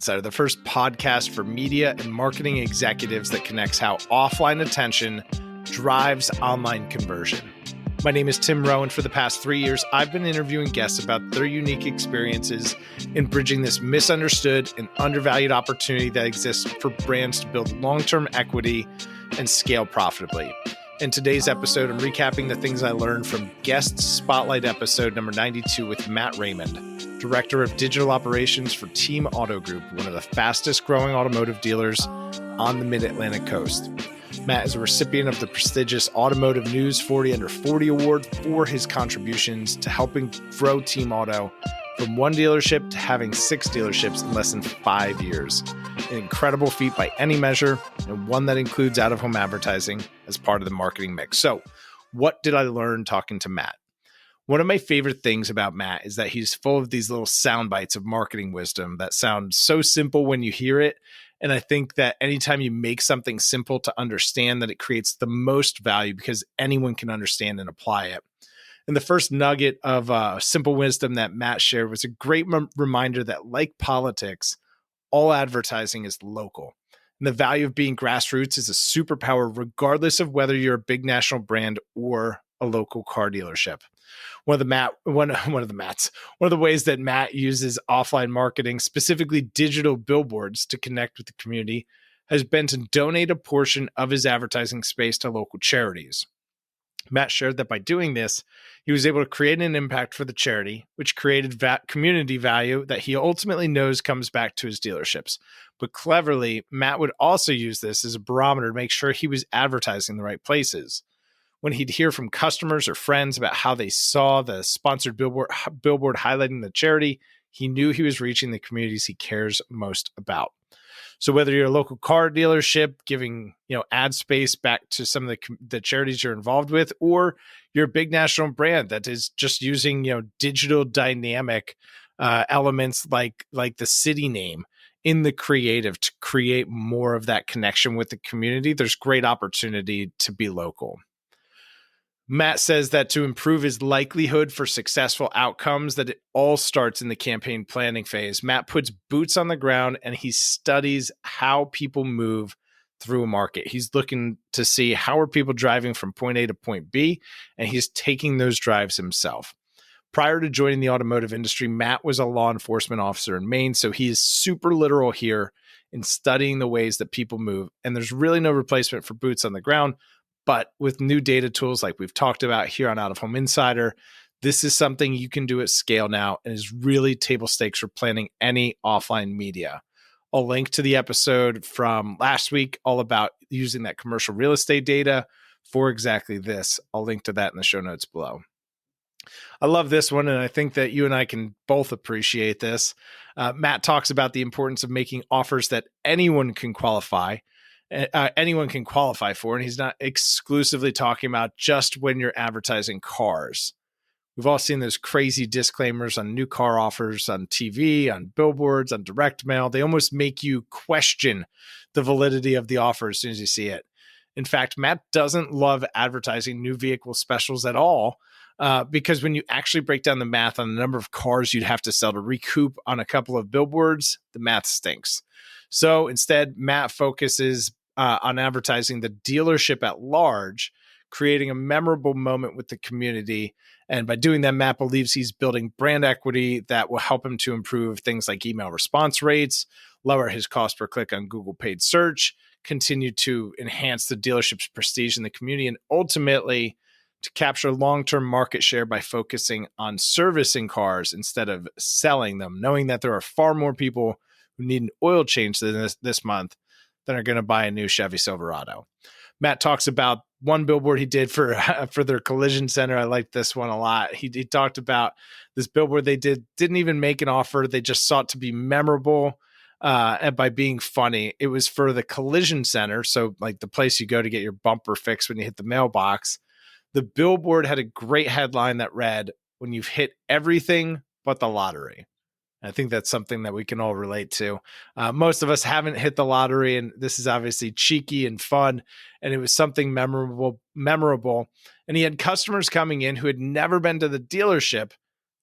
Insider, the first podcast for media and marketing executives that connects how offline attention drives online conversion. My name is Tim Rowe, and for the past 3 years, I've been interviewing guests about their unique experiences in bridging this misunderstood and undervalued opportunity that exists for brands to build long-term equity and scale profitably. In today's episode, I'm recapping the things I learned from Guest Spotlight episode number 92 with Matt Raymond, Director of Digital Operations for Team Auto Group, one of the fastest growing automotive dealers on the Mid-Atlantic coast. Matt is a recipient of the prestigious Automotive News 40 Under 40 Award for his contributions to helping grow Team Auto from one dealership to having 6 dealerships in less than 5 years. An incredible feat by any measure, and one that includes out-of-home advertising as part of the marketing mix. So, what did I learn talking to Matt? One of my favorite things about Matt is that he's full of these little sound bites of marketing wisdom that sound so simple when you hear it. And I think that anytime you make something simple to understand, that it creates the most value because anyone can understand and apply it. And the first nugget of simple wisdom that Matt shared was a great reminder that, like politics, all advertising is local. And the value of being grassroots is a superpower, regardless of whether you're a big national brand or a local car dealership. One of the ways that Matt uses offline marketing, specifically digital billboards, to connect with the community has been to donate a portion of his advertising space to local charities. Matt shared that by doing this, he was able to create an impact for the charity, which created community value that he ultimately knows comes back to his dealerships. But cleverly, Matt would also use this as a barometer to make sure he was advertising the right places. When he'd hear from customers or friends about how they saw the sponsored billboard highlighting the charity, he knew he was reaching the communities he cares most about. So whether you're a local car dealership giving ad space back to some of the charities you're involved with, or you're a big national brand that is just using digital dynamic elements like the city name in the creative to create more of that connection with the community, there's great opportunity to be local. Matt says that to improve his likelihood for successful outcomes, that it all starts in the campaign planning phase. Matt puts boots on the ground and he studies how people move through a market. He's looking to see how are people driving from point A to point B, and he's taking those drives himself. Prior to joining the automotive industry, Matt was a law enforcement officer in Maine, so he is super literal here in studying the ways that people move, and there's really no replacement for boots on the ground. But with new data tools like we've talked about here on Out of Home Insider, this is something you can do at scale now and is really table stakes for planning any offline media. I'll link to the episode from last week all about using that commercial real estate data for exactly this. I'll link to that in the show notes below. I love this one, and I think that you and I can both appreciate this. Matt talks about the importance of making offers that anyone can qualify for, and he's not exclusively talking about just when you're advertising cars. We've all seen those crazy disclaimers on new car offers on TV, on billboards, on direct mail. They almost make you question the validity of the offer as soon as you see it. In fact, Matt doesn't love advertising new vehicle specials at all, because when you actually break down the math on the number of cars you'd have to sell to recoup on a couple of billboards, the math stinks. So instead, Matt focuses on advertising the dealership at large, creating a memorable moment with the community. And by doing that, Matt believes he's building brand equity that will help him to improve things like email response rates, lower his cost per click on Google paid search, continue to enhance the dealership's prestige in the community, and ultimately to capture long-term market share by focusing on servicing cars instead of selling them, knowing that there are far more people who need an oil change than this month than are going to buy a new Chevy Silverado. Matt talks about one billboard he did for their collision center. I like this one a lot. He talked about this billboard they didn't even make an offer. They just sought to be memorable and by being funny. It was for the collision center, so like the place you go to get your bumper fixed when you hit the mailbox. The billboard had a great headline that read, "When you've hit everything but the lottery." I think that's something that we can all relate to. Most of us haven't hit the lottery, and this is obviously cheeky and fun, and it was something memorable. And he had customers coming in who had never been to the dealership,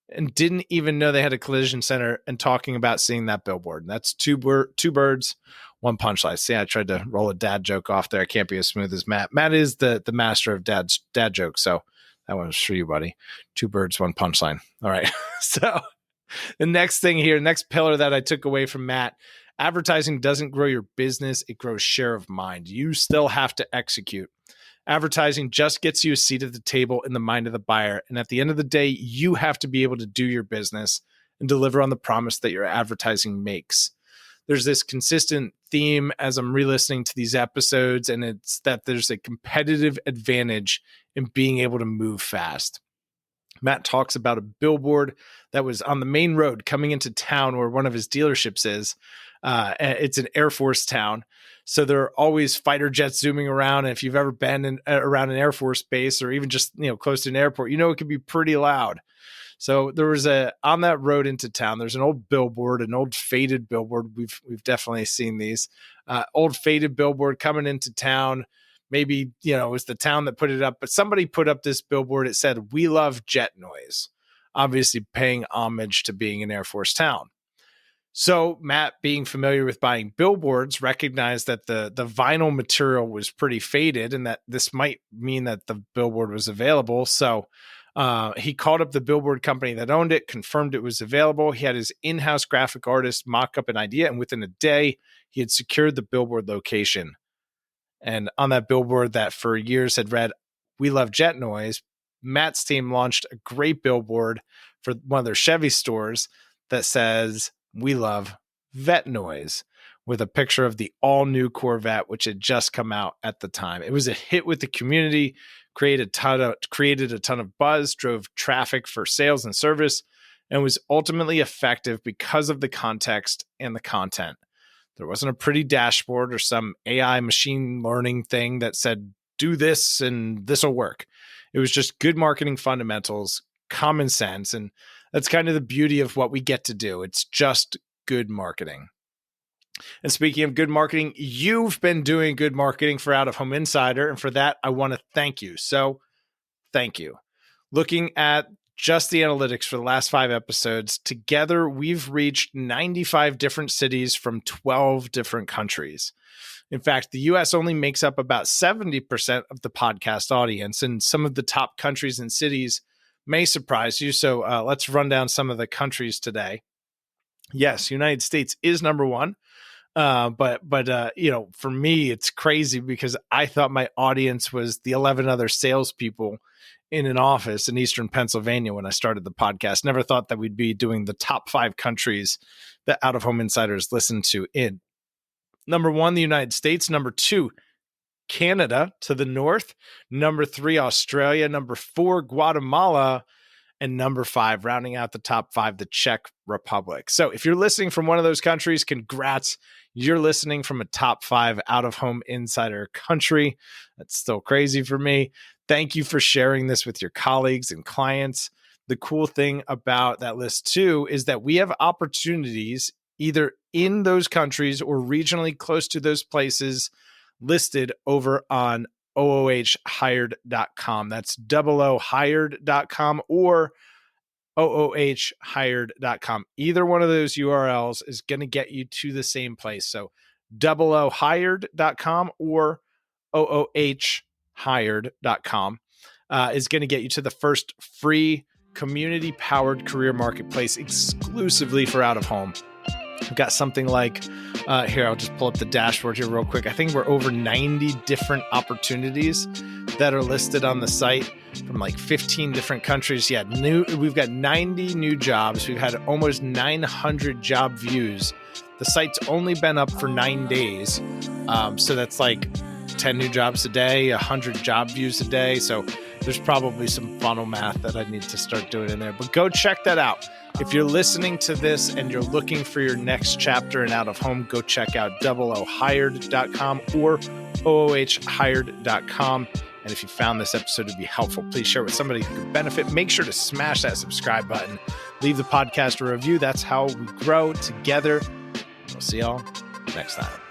and didn't even know they had a collision center and talking about seeing that billboard. And that's two birds, one punchline. See, I tried to roll a dad joke off there. I can't be as smooth as Matt. Matt is the master of dad jokes. So that one was for you, buddy. Two birds, one punchline. All right. So the next thing here, next pillar that I took away from Matt, advertising doesn't grow your business. It grows share of mind. You still have to execute. Advertising just gets you a seat at the table in the mind of the buyer. And at the end of the day, you have to be able to do your business and deliver on the promise that your advertising makes. There's this consistent theme as I'm re-listening to these episodes, and it's that there's a competitive advantage in being able to move fast. Matt talks about a billboard that was on the main road coming into town where one of his dealerships is. It's an Air Force town. So there are always fighter jets zooming around. And if you've ever been around an Air Force base or even just, close to an airport, it can be pretty loud. So there was on that road into town, there's an old billboard, an old faded billboard. We've definitely seen these old faded billboard coming into town. Maybe, it was the town that put it up, but somebody put up this billboard. It said, "We love jet noise," obviously paying homage to being an Air Force town. So Matt, being familiar with buying billboards, recognized that the vinyl material was pretty faded and that this might mean that the billboard was available. So he called up the billboard company that owned it, confirmed it was available. He had his in-house graphic artist mock up an idea, and within a day, he had secured the billboard location. And on that billboard that for years had read, "We love jet noise," Matt's team launched a great billboard for one of their Chevy stores that says, "We love vet noise," with a picture of the all-new Corvette, which had just come out at the time. It was a hit with the community, created a ton of buzz, drove traffic for sales and service, and was ultimately effective because of the context and the content. There wasn't a pretty dashboard or some AI machine learning thing that said, "Do this and this will work." It was just good marketing fundamentals, common sense, and that's kind of the beauty of what we get to do. It's just good marketing. And speaking of good marketing, you've been doing good marketing for Out of Home Insider, and for that, I want to thank you. So thank you. Looking at just the analytics for the last 5 episodes, together we've reached 95 different cities from 12 different countries. In fact, the US only makes up about 70% of the podcast audience, and some of the top countries and cities may surprise you. So let's run down some of the countries today. Yes, United States is number one. But for me, it's crazy because I thought my audience was the 11 other salespeople in an office in Eastern Pennsylvania when I started the podcast. Never thought that we'd be doing the top 5 countries that Out of Home Insiders listen to in. Number 1, the United States. Number 2, Canada to the north. Number 3, Australia. Number 4, Guatemala. And number 5, rounding out the top 5, the Czech Republic. So if you're listening from one of those countries, congrats. You're listening from a top 5 Out of Home Insider country. That's still crazy for me. Thank you for sharing this with your colleagues and clients. The cool thing about that list too is that we have opportunities either in those countries or regionally close to those places listed over on oohired.com. That's OOhired.com or oohired.com. Either one of those URLs is going to get you to the same place. So OOhired.com or oohired.com is going to get you to the first free community-powered career marketplace exclusively for Out of Home. We've got something like, here, I'll just pull up the dashboard here real quick. I think we're over 90 different opportunities that are listed on the site from like 15 different countries. Yeah, we've got 90 new jobs. We've had almost 900 job views. The site's only been up for 9 days. So that's like 10 new jobs a day, 100 job views a day. So there's probably some funnel math that I need to start doing in there. But go check that out. If you're listening to this and you're looking for your next chapter in Out of Home, go check out OOhired.com or oohired.com. And if you found this episode to be helpful, please share it with somebody who could benefit. Make sure to smash that subscribe button. Leave the podcast a review. That's how we grow together. We'll see y'all next time.